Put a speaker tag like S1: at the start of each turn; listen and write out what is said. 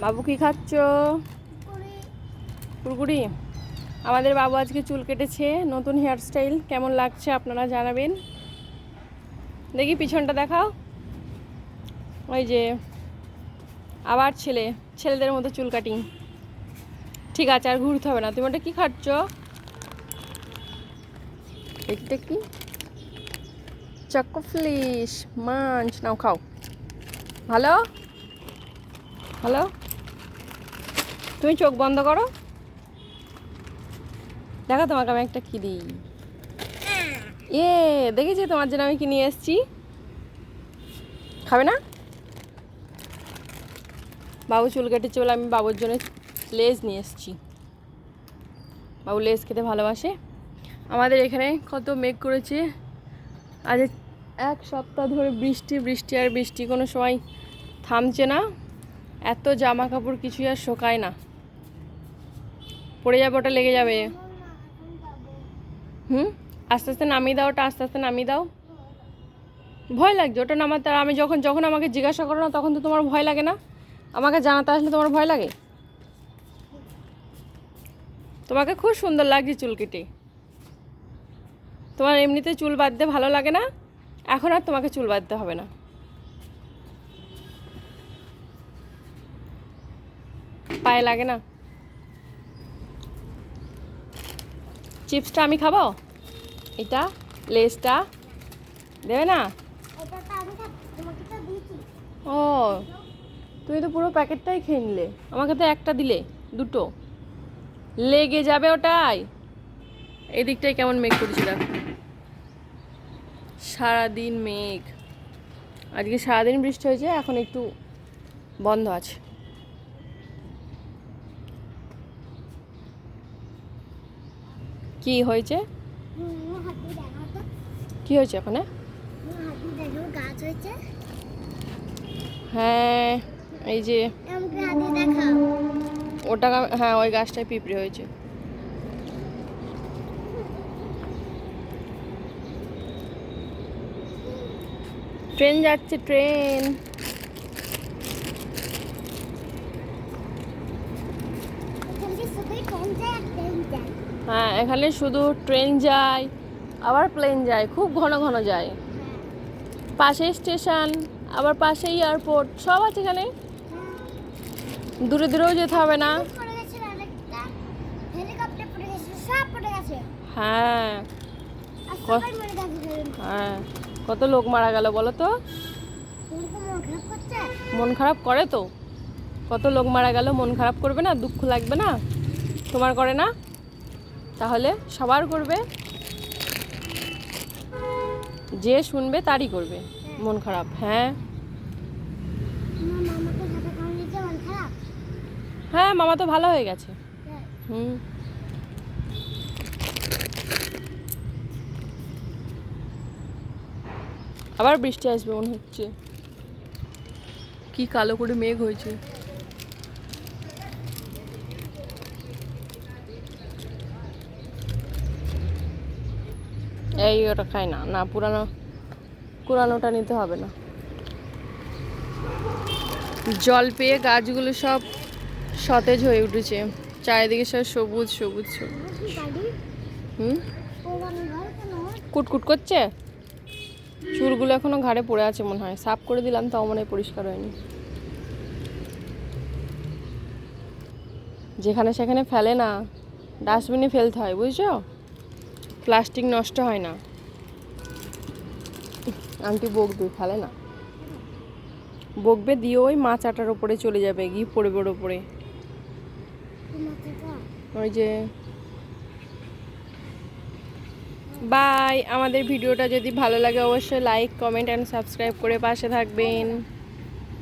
S1: বাবু কি খাচ্ছ? কুরকুরি। আমাদের বাবু আজকে চুল কেটেছে, নতুন হেয়ারস্টাইল। কেমন লাগছে আপনারা জানাবেন। দেখি পিছনটা দেখাও। ওই যে আবার ছেলেদের মতো চুল কাটিং। ঠিক আছে, আর ঘুরতে হবে না। তুমি ওটা কি খাচ্ছ? এটা কি? Choco fish Munch. নাও খাও। ভালো হ্যালো, তুমি চোখ বন্ধ করো। দেখো তোমাকে আমি একটা কি দিই। দেখেছি তোমার জন্য আমি কি নিয়ে এসেছি। খাবে না? বাবু চুল কেটেছে বলে আমি বাবুর জন্য লেজ নিয়ে এসেছি। বাবু লেজ খেতে ভালোবাসে। আমাদের এখানে কত মেঘ করেছে। আজ এক সপ্তাহ ধরে বৃষ্টি বৃষ্টি আর বৃষ্টি, কোনো সময় থামছে না। এত জামা কাপড় কিছুই আর শোকায় না। পড়ে যাবে, ওটা লেগে যাবে। আস্তে আস্তে নামিয়ে দাও, ওটা আস্তে আস্তে নামিয়ে দাও। ভয় লাগছে ওটা নামাতে। আর আমি যখন যখন আমাকে জিজ্ঞাসা করো না, তখন তো তোমার ভয় লাগে না। আমাকে জানাতে আসলে তোমার ভয় লাগে। তোমাকে খুব সুন্দর লাগছে চুল কেটে। তোমার এমনিতে চুল বাঁধতে ভালো লাগে না, এখন আর তোমাকে চুল বাঁধতে হবে না। পায়ে লাগে না। চিপসটা আমি খাবো, এটা লেসটা দেবে না? ও, তুমি তো পুরো প্যাকেটটাই খেয়ে নিলে, আমাকে তো একটা দিলে। দুটো লেগে যাবে ওটাই। এদিকটাই কেমন মেঘ করেছিল। সারাদিন মেঘ। আজকে সারাদিন বৃষ্টি হয়েছে, এখন একটু বন্ধ আছে। কি হয়েছে? কি হয়েছে ওখানে? হ্যাঁ, এই যে ওটা, হ্যাঁ ওই গাছটায় পিঁপড়ে হয়েছে। ট্রেন যাচ্ছে, ট্রেন। হ্যাঁ, এখানে শুধু ট্রেন যায়, আবার প্লেন যায়, খুব ঘন ঘন যায়। পাশে স্টেশন, আবার পাশে এয়ারপোর্ট, সব আছে এখানে। দূরে দূরেও যেতে হবে না। হ্যাঁ হ্যাঁ, কত লোক মারা গেল বলো তো। মন খারাপ করে তো। কত লোক মারা গেল, মন খারাপ করবে না? দুঃখ লাগবে না? তোমার করে না? তাহলে সবার করবে। যে শুনবে তারই করবে মন খারাপ। হ্যাঁ হ্যাঁ, মামা তো ভালো হয়ে গেছে। আবার বৃষ্টি আসবে মনে হচ্ছে। কি কালো করে মেঘ হয়েছে। এই ওটা খাই না, না পুরানোটা নিতে হবে না। জল পেয়ে গাছগুলো সব সতেজ হয়ে উঠেছে, চারিদিকে সব সবুজ সবুজ সবুজ। কুটকুট করছে। চুলগুলো এখনো ঘাড়ে পড়ে আছে মনে হয়, সাফ করে দিলাম তাও মনে হয় পরিষ্কার হয়নি। যেখানে সেখানে ফেলে না, ডাস্টবিনে ফেলতে হয়, বুঝছো? প্লাস্টিক নষ্ট হয় না। আন্টি বকবে, ফেলে না। বকবে দিয়ে ওই মাছ আটার ওপরে চলে যাবে, গিয়ে পড়বে ওর ওপরে। ওই যে বাই। আমাদের ভিডিওটা যদি ভালো লাগে অবশ্যই লাইক, কমেন্ট অ্যান্ড সাবস্ক্রাইব করে পাশে থাকবেন।